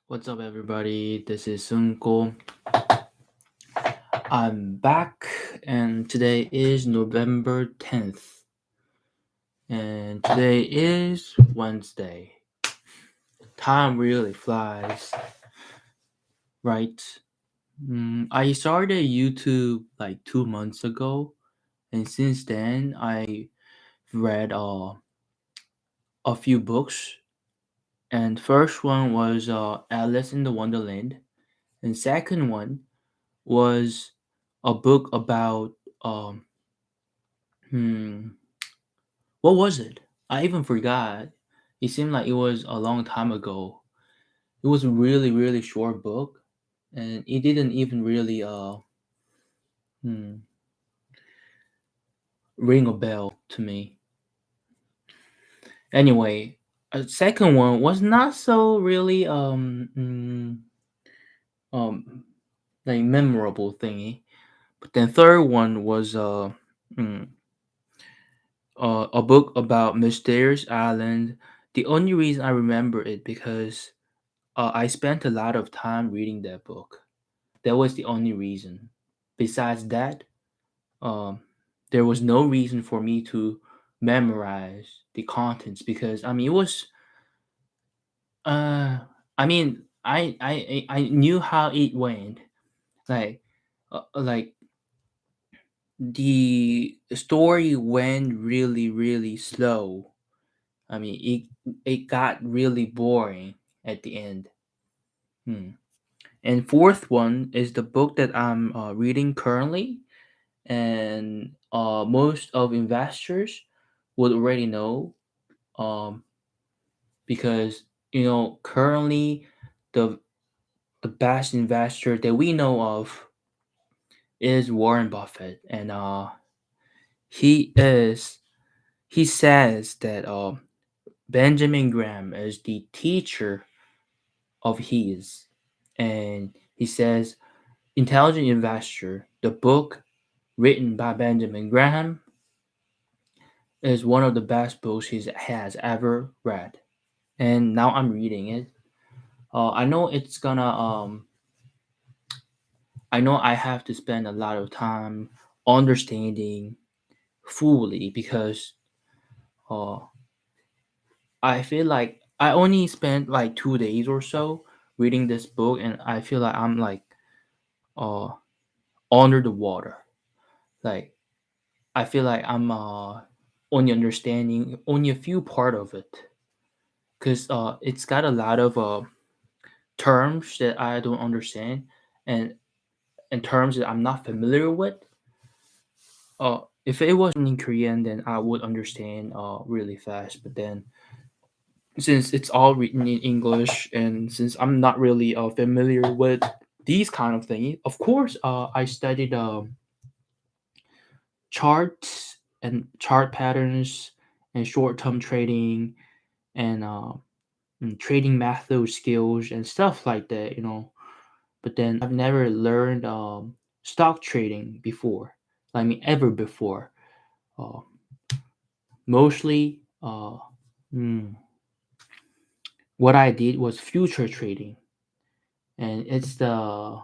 What's up, everybody? This is Sunko. I'm back, and today is November 10th, and today is Wednesday. Time really flies, right? I started YouTube like 2 months ago, and since then, I read a few books. And first one was Alice in the Wonderland, and second one was a book about um, Hmm. What was it? I even forgot. It seemed like it was a long time ago. It was a really, really short book, and it didn't even really hmm, ring a bell to me. Anyway, a second one was not so really um like memorable thingy. But then third one was mm, a book about Mysterious Island. The only reason I remember it because I spent a lot of time reading that book. That was the only reason. Besides that, um, there was no reason for me to memorize the contents because it was. Uh, I knew how it went. Like, like the story went really really slow. It got really boring at the end. Hmm. And fourth one is the book that I'm reading currently, and most of investors would already know, um, because currently the the best investor that we know of is Warren Buffett, and he is he says that Benjamin Graham is the teacher of his, and he says Intelligent Investor, the book written by Benjamin Graham, is one of the best books he has ever read. And now I'm reading it. I know it's gonna. I know I have to spend a lot of time understanding fully because uh, I feel like I only spent like 2 days or so reading this book, and I feel like I'm like uh, under the water. Like I feel like I'm only understanding only a few part of it because it's got a lot of terms that I don't understand, and terms that I'm not familiar with. If it was in Korean, then I would understand really fast. But then since it's all written in English, and since I'm not really familiar with these kind of things, of course, I studied charts and chart patterns and short-term trading and trading method skills and stuff like that. But then I've never learned stock trading before. Ever before. Uh, Mostly, mm, what I did was future trading, and it's the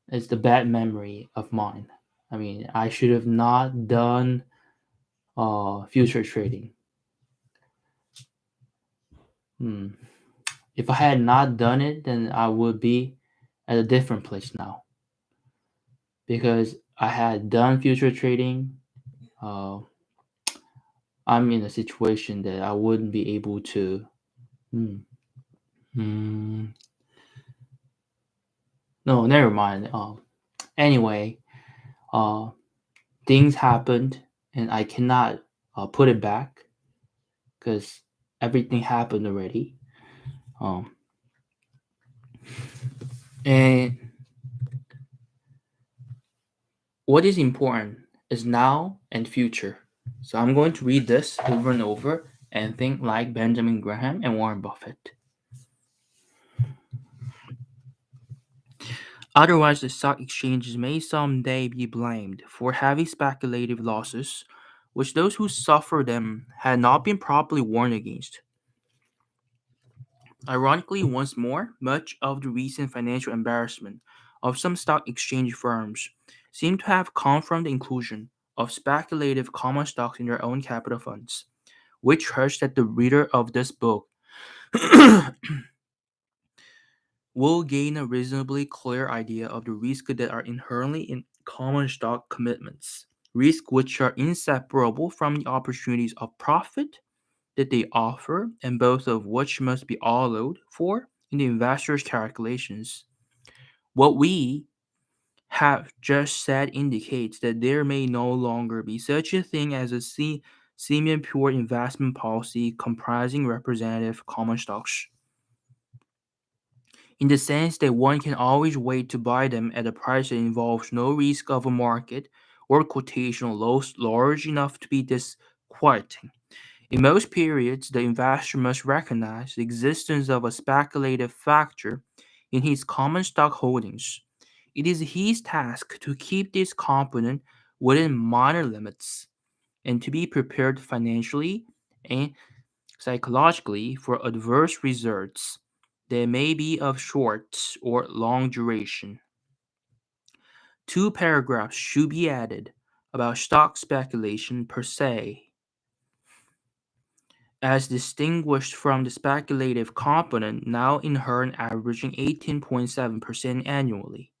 bad memory of mine. I should have not done future trading. Hmm. If I had not done it, then I would be at a different place now because I had done future trading. Uh, I'm in a situation that I wouldn't be able to. Hmm. Hmm. No, never mind. Anyway, uh, things happened, and I cannot put it back because everything happened already. Um, and what is important is now and future. So I'm going to read this over and over and think like Benjamin Graham and Warren Buffett. Otherwise, the stock exchanges may someday be blamed for heavy speculative losses, which those who suffer them had not been properly warned against. Ironically, once more, much of the recent financial embarrassment of some stock exchange firms seem to have come from the inclusion of speculative common stocks in their own capital funds, which hurts that the reader of this book will gain a reasonably clear idea of the risks that are inherently in common stock commitments, risks which are inseparable from the opportunities of profit that they offer, and both of which must be allowed for in the investor's calculations. What we have just said indicates that there may no longer be such a thing as a semi-pure investment policy comprising representative common stocks, in the sense that one can always wait to buy them at a price that involves no risk of a market or quotation loss large enough to be disquieting. In most periods, the investor must recognize the existence of a speculative factor in his common stock holdings. It is his task to keep this component within minor limits and to be prepared financially and psychologically for adverse results that may be of short or long duration. Two paragraphs should be added about stock speculation per se, as distinguished from the speculative component now inherent averaging 18.7% annually.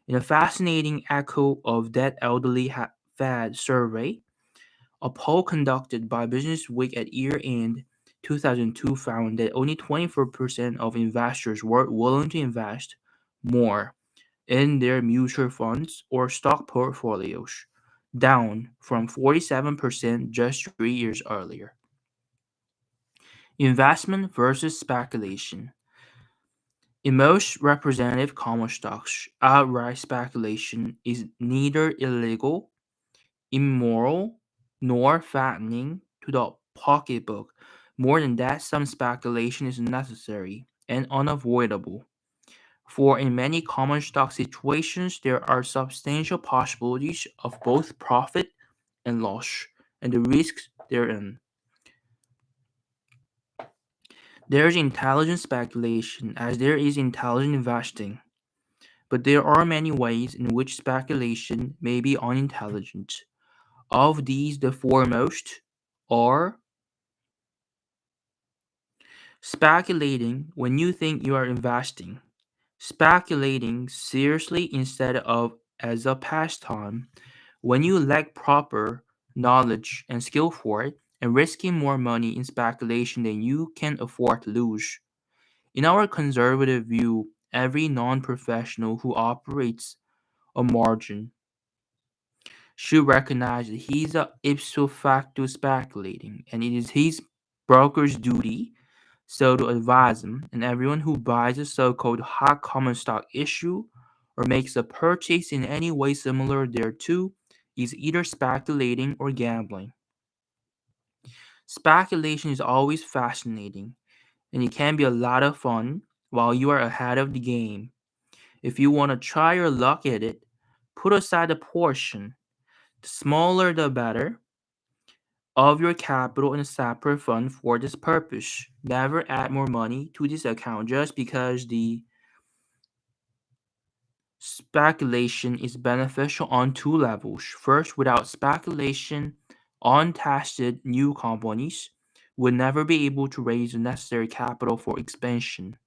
In a fascinating echo of that elderly Fed survey, a poll conducted by Businessweek at year-end 2002 found that only 24% of investors were willing to invest more in their mutual funds or stock portfolios, down from 47% just 3 years earlier. Investment versus speculation. In most representative common stocks, outright speculation is neither illegal, immoral, nor fattening to the pocketbook. More than that, some speculation is necessary and unavoidable. For in many common stock situations, there are substantial possibilities of both profit and loss, and the risks therein. There is intelligent speculation as there is intelligent investing, but there are many ways in which speculation may be unintelligent. Of these, the foremost are speculating when you think you are investing, speculating seriously instead of as a pastime when you lack proper knowledge and skill for it, and risking more money in speculation than you can afford to lose. In our conservative view, every non professional who operates a margin should recognize that he's a ipso facto speculating, and it is his broker's duty so to advise him, and everyone who buys a so-called hot common stock issue or makes a purchase in any way similar thereto is either speculating or gambling. Speculation is always fascinating, and it can be a lot of fun while you are ahead of the game. If you want to try your luck at it, put aside a portion, the smaller the better, of your capital in a separate fund for this purpose. Never add more money to this account just because the speculation is beneficial on two levels. First, without speculation, untested new companies would never be able to raise the necessary capital for expansion.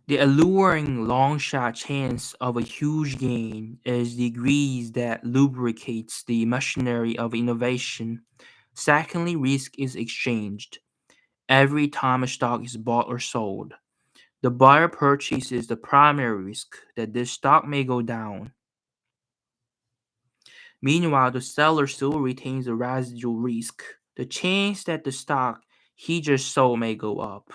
The alluring long shot chance of a huge gain is the grease that lubricates the machinery of innovation. Secondly, risk is exchanged. Every time a stock is bought or sold, the buyer purchases the primary risk that this stock may go down. Meanwhile, the seller still retains the residual risk, the chance that the stock he just sold may go up.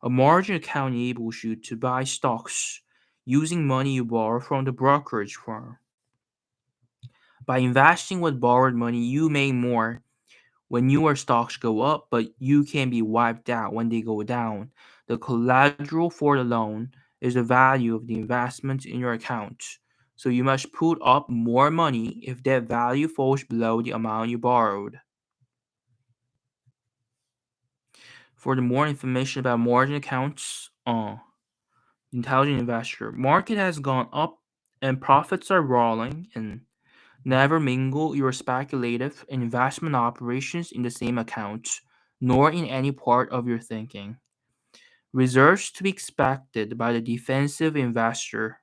A margin account enables you to buy stocks using money you borrow from the brokerage firm. By investing with borrowed money, you make more when your stocks go up, but you can be wiped out when they go down. The collateral for the loan is the value of the investment in your account. So you must put up more money if that value falls below the amount you borrowed. For the more information about margin accounts, intelligent investor, market has gone up and profits are rolling, and never mingle your speculative and investment operations in the same account, nor in any part of your thinking. Reserves to be expected by the defensive investor.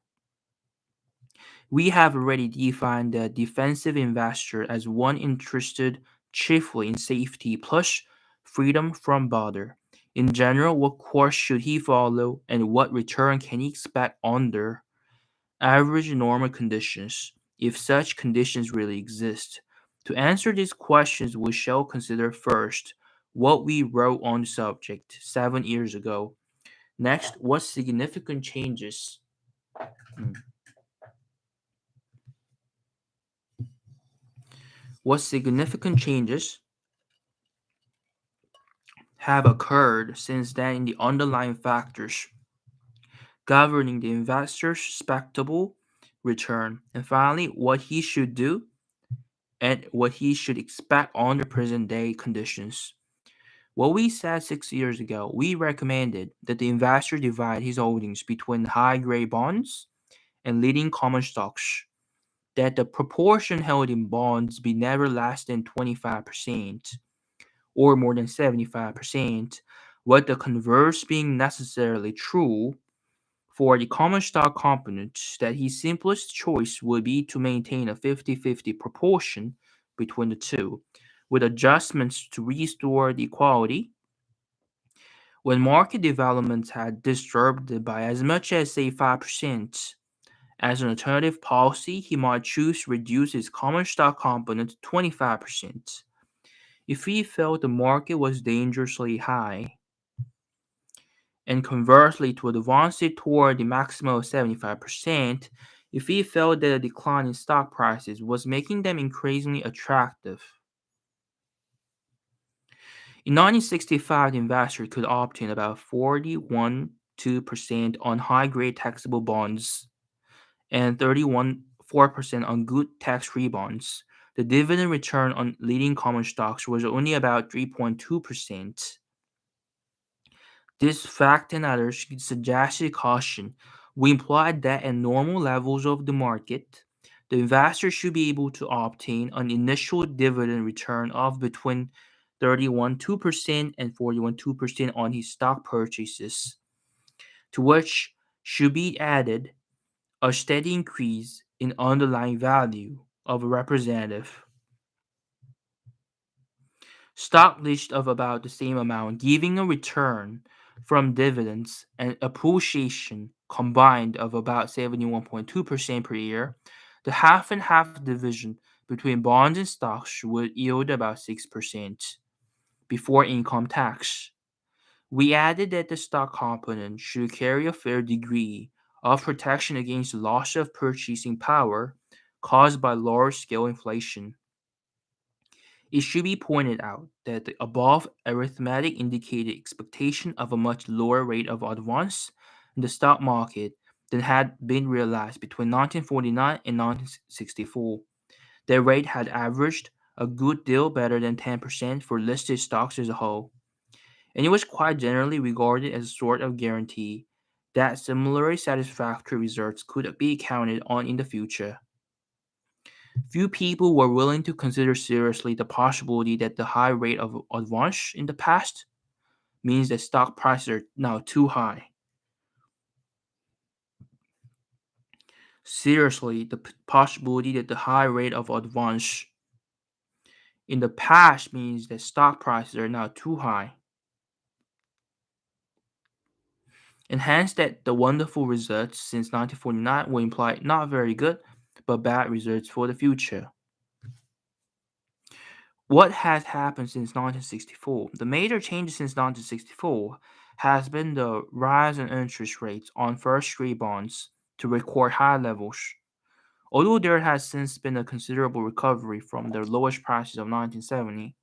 We have already defined the defensive investor as one interested chiefly in safety plus freedom from bother. In general, what course should he follow and what return can he expect under average normal conditions, if such conditions really exist? To answer these questions, we shall consider first what we wrote on the subject 7 years ago. Next, what significant changes? hmm, What significant changes have occurred since then in the underlying factors governing the investor's expectable return? And finally, what he should do and what he should expect under present day conditions. What we said 6 years ago, we recommended that the investor divide his holdings between high grade bonds and leading common stocks, that the proportion held in bonds be never less than 25% or more than 75%, with the converse being necessarily true for the common stock components, that his simplest choice would be to maintain a 50-50 proportion between the two, with adjustments to restore the equality when market developments had disturbed it by as much as, say, 5%. As an alternative policy, he might choose to reduce his common stock component to 25%. If he felt the market was dangerously high, and conversely to advance it toward the maximum of 75%, if he felt that a decline in stock prices was making them increasingly attractive. In 1965, the investor could obtain about 41.2% on high-grade taxable bonds and 31.4% on good tax-free bonds. The dividend return on leading common stocks was only about 3.2%. This fact and others suggested caution. We implied that at normal levels of the market, the investor should be able to obtain an initial dividend return of between 31.2% and 41.2% on his stock purchases, to which should be added a steady increase in underlying value of a representative stock list of about the same amount, giving a return from dividends and appreciation combined of about 71.2% per year. The half and half division between bonds and stocks would yield about 6% before income tax. We added that the stock component should carry a fair degree of protection against loss of purchasing power caused by large scale inflation. It should be pointed out that the above arithmetic indicated expectation of a much lower rate of advance in the stock market than had been realized between 1949 and 1964. Their rate had averaged a good deal better than 10% for listed stocks as a whole, and it was quite generally regarded as a sort of guarantee that similarly satisfactory results could be counted on in the future. Few people were willing to consider seriously the possibility that the high rate of advance in the past means that stock prices are now too high. Seriously, the possibility that the high rate of advance in the past means that stock prices are now too high, and hence that the wonderful results since 1949 will imply not very good but bad results for the future. What has happened since 1964? The major changes since 1964 has been the rise in interest rates on first-degree bonds to record high levels. Although there has since been a considerable recovery from the lowest prices of 1970,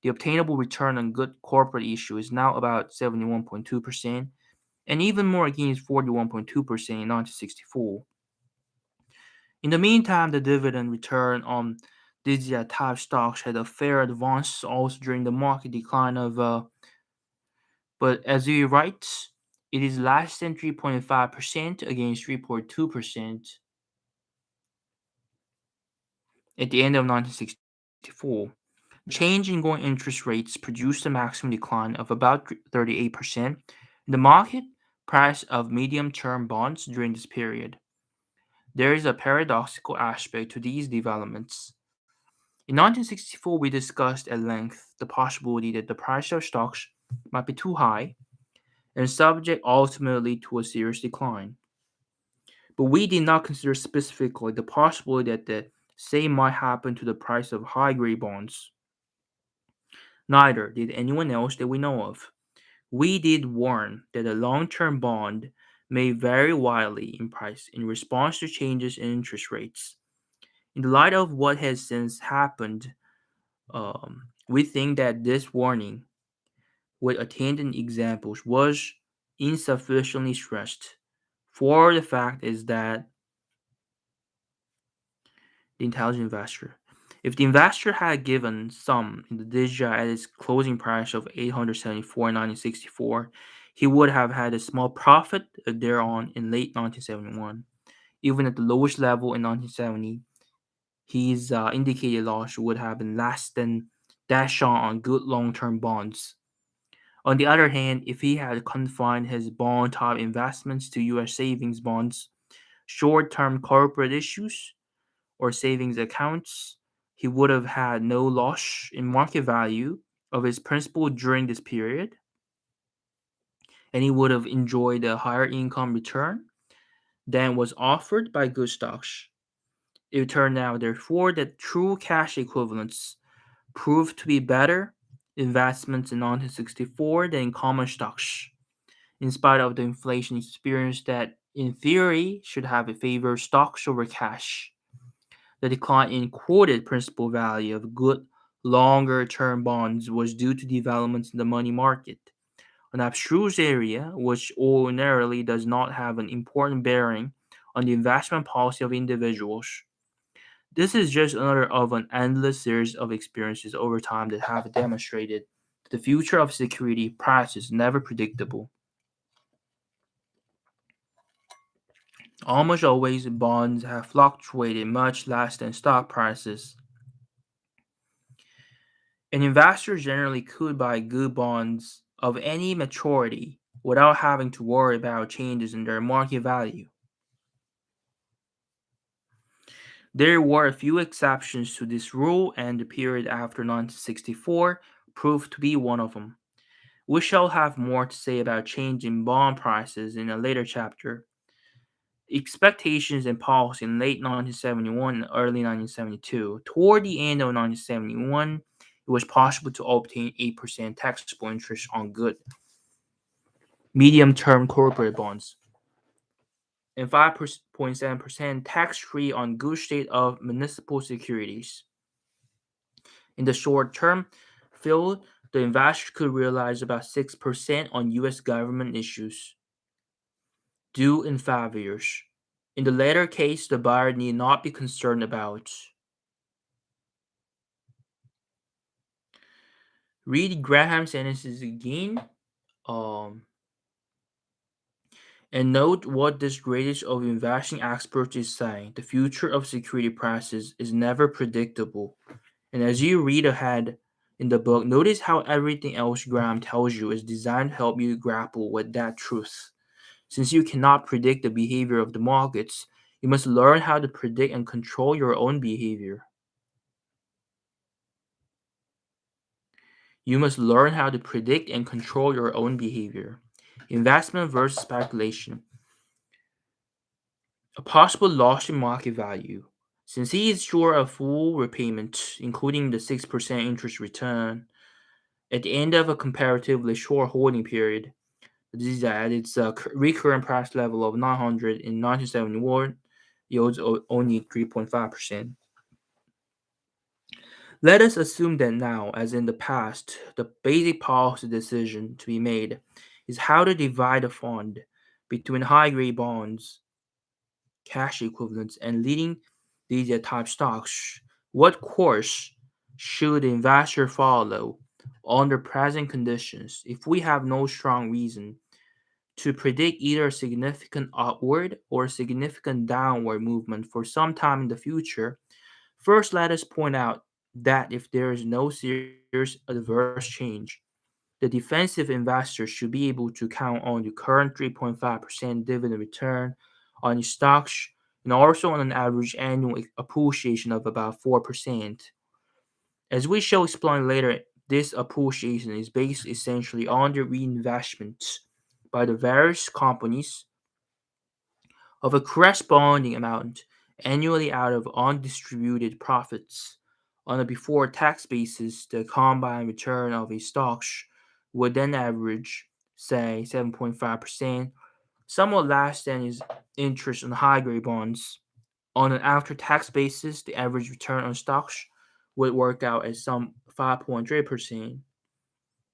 the obtainable return on good corporate issue is now about 71.2%, and even more against 41.2% in 1964. In the meantime, the dividend return on these type stocks had a fair advance also during the market decline of But as he writes, it is less than 3.5% against 3.2% at the end of 1964. Change in going interest rates produced a maximum decline of about 38% in the market price of medium term bonds during this period. There is a paradoxical aspect to these developments. In 1964, we discussed at length the possibility that the price of stocks might be too high and subject ultimately to a serious decline. But we did not consider specifically the possibility that the same might happen to the price of high grade bonds. Neither did anyone else that we know of. We did warn that a long term bond may vary wildly in price in response to changes in interest rates. In the light of what has since happened, we think that this warning, with attendant examples, was insufficiently stressed. For the fact is that the intelligent investor. If the investor had given some in the digit at its closing price of 874 in 1964, he would have had a small profit thereon in late 1971. Even at the lowest level in 1970, his indicated loss would have been less than that shown on good long-term bonds. On the other hand, if he had confined his bond type investments to U.S. savings bonds, short-term corporate issues, or savings accounts, he would have had no loss in market value of his principal during this period, and he would have enjoyed a higher income return than was offered by good stocks. It turned out, therefore, that true cash equivalents proved to be better investments in 1964 than common stocks, in spite of the inflation experience that, in theory, should have favored stocks over cash. The decline in quoted principal value of good longer term bonds was due to developments in the money market, an abstruse area which ordinarily does not have an important bearing on the investment policy of individuals. This is just another of an endless series of experiences over time that have demonstrated that the future of security prices is never predictable. Almost always, bonds have fluctuated much less than stock prices. An investor generally could buy good bonds of any maturity without having to worry about changes in their market value. There were a few exceptions to this rule, and the period after 1964 proved to be one of them. We shall have more to say about change in bond prices in a later chapter. Expectations and policy in late 1971 and early 1972. Toward the end of 1971, it was possible to obtain 8% taxable interest on good medium term corporate bonds and 5.7% tax free on good state of municipal securities. In the short term field, the investor could realize about 6% on US government issues due in 5 years. In the latter case, the buyer need not be concerned about. Read Graham's sentences again. Um, And note what this greatest of investing experts is saying. The future of security prices is never predictable. And as you read ahead in the book, notice how everything else Graham tells you is designed to help you grapple with that truth. Since you cannot predict the behavior of the markets, you must learn how to predict and control your own behavior. You must learn how to predict and control your own behavior. Investment versus speculation. A possible loss in market value. Since he is sure of full repayment, including the 6% interest return, at the end of a comparatively short holding period, this is at its recurrent price level of 900 in 1971, yields only 3.5%. Let us assume that now, as in the past, the basic policy decision to be made is how to divide the fund between high grade bonds, cash equivalents, and leading these type stocks. What course should the investor follow? under present conditions, if we have no strong reason to predict either a significant upward or significant downward movement for some time in the future, first let us point out that if there is no serious adverse change, the defensive investor should be able to count on the current 3.5% dividend return on his stocks and also on an average annual appreciation of about 4%. As we shall explain later, this appreciation is based essentially on the reinvestment by the various companies of a corresponding amount annually out of undistributed profits. On a before tax basis, the combined return of a stock would then average, say, 7.5%, somewhat less than its interest on high grade bonds. On an after tax basis, the average return on stocks would work out as some 5.3%.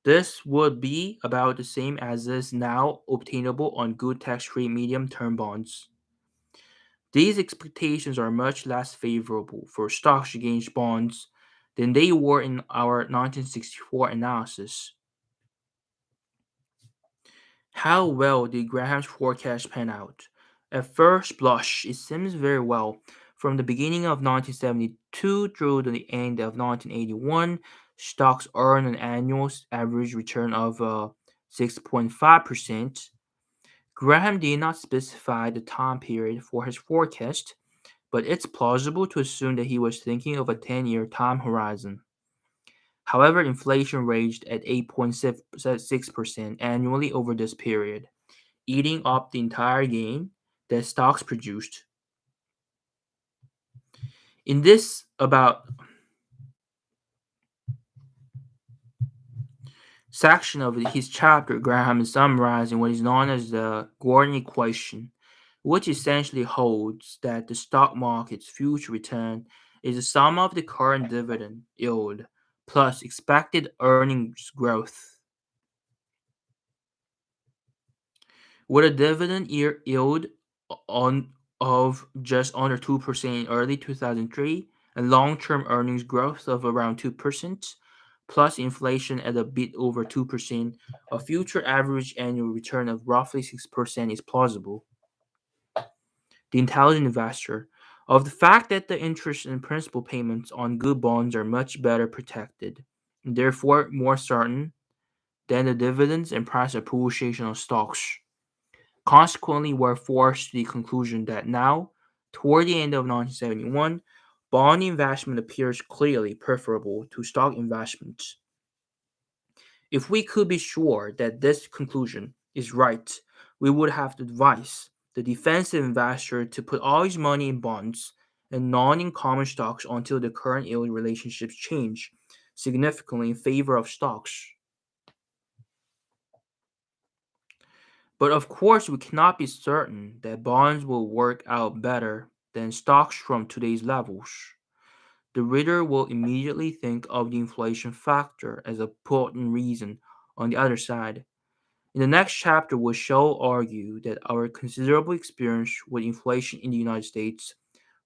This would be about the same as is now obtainable on good tax free medium term bonds. These expectations are much less favorable for stocks against bonds than they were in our 1964 analysis. How well did Graham's forecast pan out? At first blush, it seems very well. From the beginning of 1972 through the end of 1981, stocks earned an annual average return of 6.5%. Graham did not specify the time period for his forecast, but it's plausible to assume that he was thinking of a 10-year time horizon. However, inflation raged at 8.6% annually over this period, eating up the entire gain that stocks produced. In this about section of his chapter, Graham is summarizing what is known as the Gordon equation, which essentially holds that the stock market's future return is the sum of the current dividend yield plus expected earnings growth. With a dividend yield on of just under 2% in early 2003 and long-term earnings growth of around 2%, plus inflation at a bit over 2%, a future average annual return of roughly 6% is plausible. The intelligent investor, of the fact that the interest and principal payments on good bonds are much better protected, and therefore more certain than the dividends and price appreciation of stocks. Consequently, we're forced to the conclusion that now, toward the end of 1971, bond investment appears clearly preferable to stock investments. If we could be sure that this conclusion is right, we would have to advise the defensive investor to put all his money in bonds and not in common stocks until the current yield relationships change significantly in favor of stocks. But of course, we cannot be certain that bonds will work out better than stocks from today's levels. The reader will immediately think of the inflation factor as a potent reason on the other side. In the next chapter, we shall argue that our considerable experience with inflation in the United States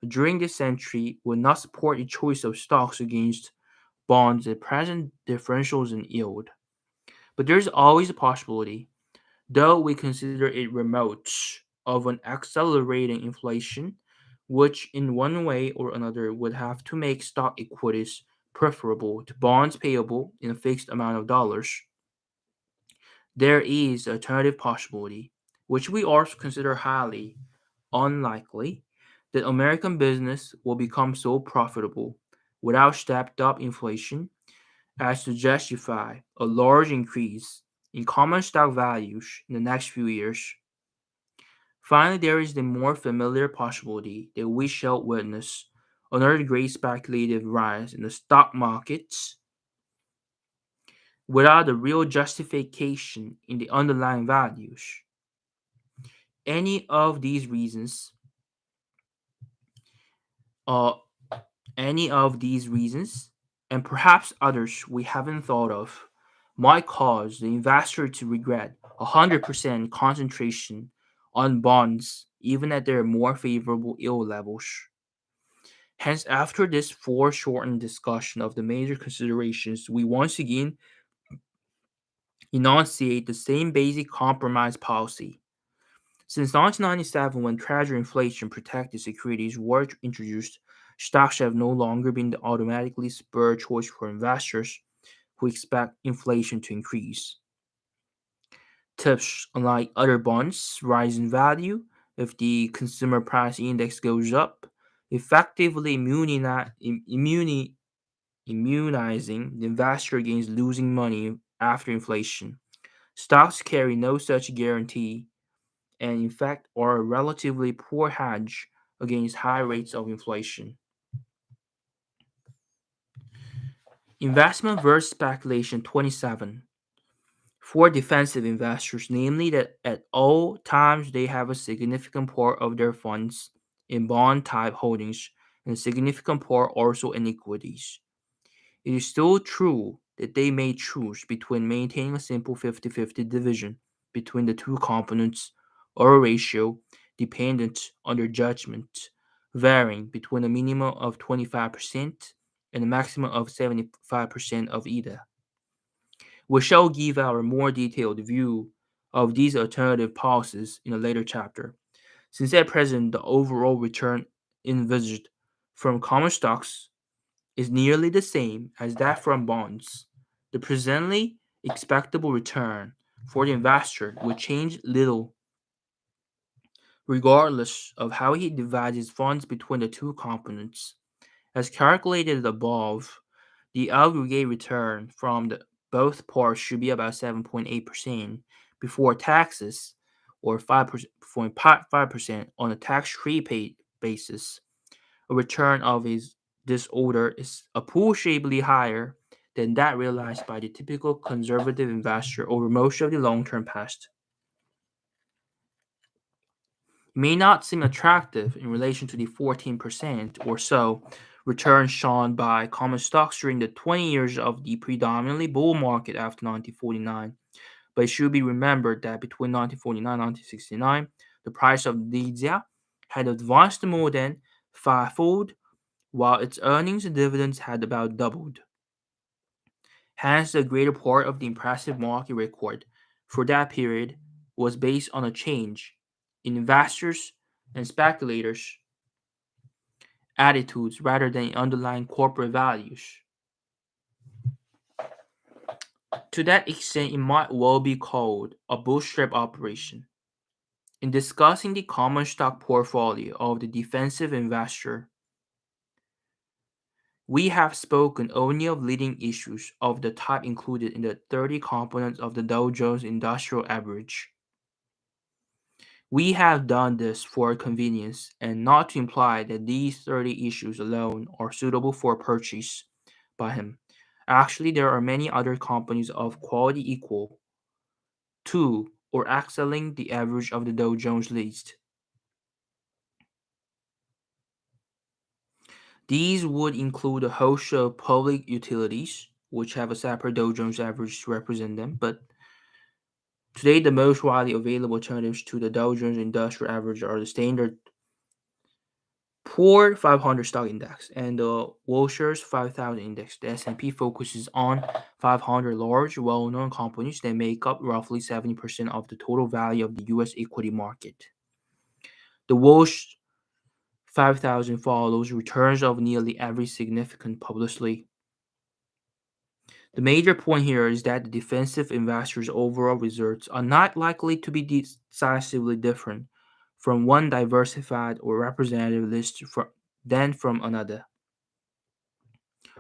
during this century would not support the choice of stocks against bonds at present differentials in yield. But there is always a possibility, though we consider it remote, of an accelerating inflation, which in one way or another would have to make stock equities preferable to bonds payable in a fixed amount of dollars. There is an alternative possibility, which we also consider highly unlikely, that American business will become so profitable without stepped up inflation as to justify a large increase in common stock values in the next few years. Finally, there is the more familiar possibility that we shall witness another great speculative rise in the stock markets without a real justification in the underlying values. Any of these reasons, uh, any of these reasons, and perhaps others we haven't thought of, might cause the investor to regret 100% concentration on bonds even at their more favorable yield levels. Hence, after this foreshortened discussion of the major considerations, we once again enunciate the same basic compromise policy. Since 1997, when Treasury inflation protected securities were introduced, stocks have no longer been the automatically spur choice for investors who expect inflation to increase. Tips, unlike other bonds, rise in value if the consumer price index goes up, effectively immunizing the investor against losing money after inflation. Stocks carry no such guarantee and, in fact, are a relatively poor hedge against high rates of inflation. Investment versus speculation 27. For defensive investors, namely that at all times they have a significant part of their funds in bond type holdings and a significant part also in equities. It is still true that they may choose between maintaining a simple 50-50 division between the two components or a ratio dependent on their judgment, varying between a minimum of 25% and a maximum of 75% of either. We shall give our more detailed view of these alternative policies in a later chapter. Since at present the overall return envisaged from common stocks is nearly the same as that from bonds, the presently expectable return for the investor will change little regardless of how he divides his funds between the two components. As calculated above, the aggregate return from both parts should be about 7.8% before taxes, or 5.5% on a tax-free paid basis. A return of this order is appreciably higher than that realized by the typical conservative investor over most of the long-term past. It may not seem attractive in relation to the 14% or so return shown by common stocks during the 20 years of the predominantly bull market after 1949, but it should be remembered that between 1949 and 1969, the price of Lydia had advanced more than fivefold, while its earnings and dividends had about doubled. Hence, the greater part of the impressive market record for that period was based on a change in investors' and speculators' attitudes rather than underlying corporate values. To that extent, it might well be called a bootstrap operation. In discussing the common stock portfolio of the defensive investor, we have spoken only of leading issues of the type included in the 30 components of the Dow Jones Industrial Average. We have done this for convenience and not to imply that these 30 issues alone are suitable for purchase by him. Actually, there are many other companies of quality equal to or excelling the average of the Dow Jones list. These would include a host of public utilities, which have a separate Dow Jones average to represent them, but today the most widely available alternatives to the Dow Jones Industrial Average are the standard Poor 500 stock index and the Wilshire's 5000 index. The S&P focuses on 500 large, well-known companies that make up roughly 70% of the total value of the U.S. equity market. The Wilsh 5000 follows returns of nearly every significant publicly. The major point here is that the defensive investors' overall results are not likely to be decisively different from one diversified or representative list than from another,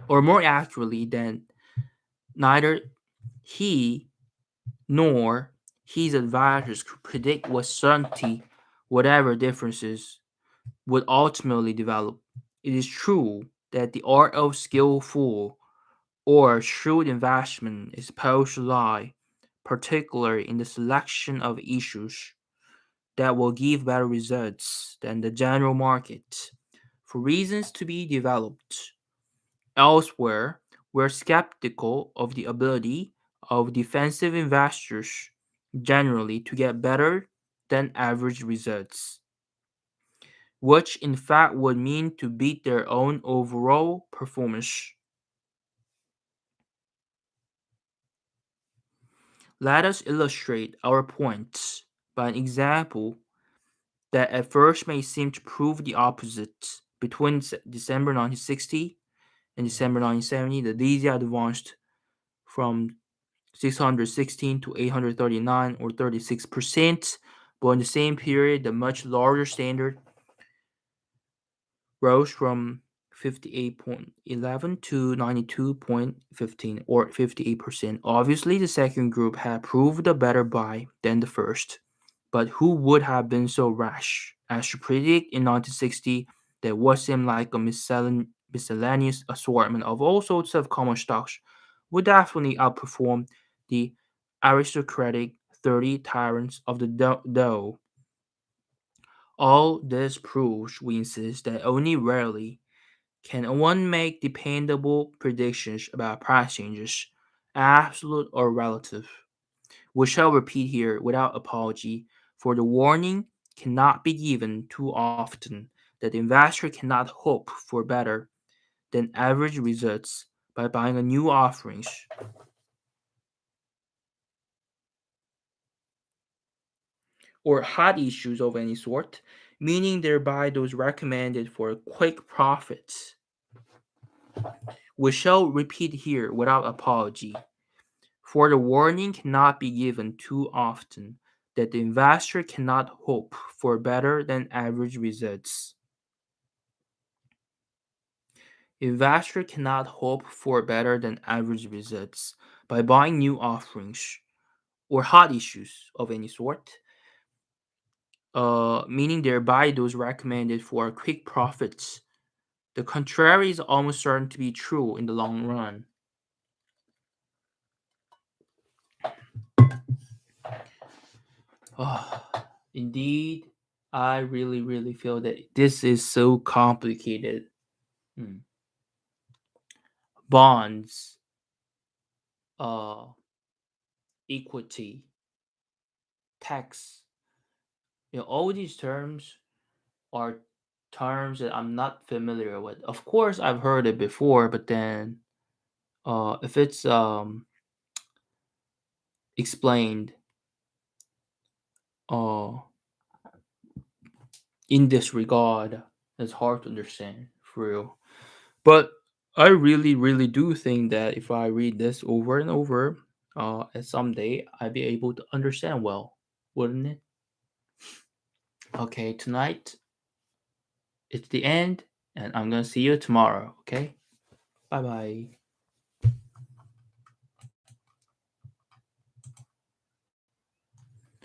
or more accurately, than neither he nor his advisors could predict with certainty whatever differences would ultimately develop. It is true that the art of skillful or shrewd investment is supposed to lie, particularly in the selection of issues that will give better results than the general market, for reasons to be developed. Elsewhere, we're skeptical of the ability of defensive investors generally to get better than average results, which in fact would mean to beat their own overall performance. Let us illustrate our points by an example that at first may seem to prove the opposite. Between December 1960 and December 1970, the DZ advanced from 616 to 839 or 36%, but in the same period, the much larger standard rose from 58.11 to 92.15 or 58%. Obviously, the second group had proved a better buy than the first, but who would have been so rash as to predict in 1960 that what seemed like a miscellaneous assortment of all sorts of common stocks would definitely outperform the aristocratic 30 tyrants of the Dow. All this proves, we insist, that only rarely can one make dependable predictions about price changes, absolute or relative? We shall repeat here without apology, for the warning cannot be given too often that the investor cannot hope for better than average results by buying a new offerings or hot issues of any sort, meaning thereby those recommended for quick profits. We shall repeat here without apology, for the warning cannot be given too often that the investor cannot hope for better than average results. Investor cannot hope for better than average results by buying new offerings or hot issues of any sort, meaning thereby those recommended for quick profits. The contrary is almost certain to be true in the long run. Oh, indeed, I really, really feel that this is so complicated. Hmm. Bonds, uh, equity, tax. All these terms are terms that I'm not familiar with. Of course, I've heard it before, but then if it's explained uh, in this regard, it's hard to understand for real. But I really, really do think that if I read this over and over, and someday I'd be able to understand well, wouldn't it? Okay, tonight it's the end, and I'm gonna see you tomorrow. Okay, bye bye.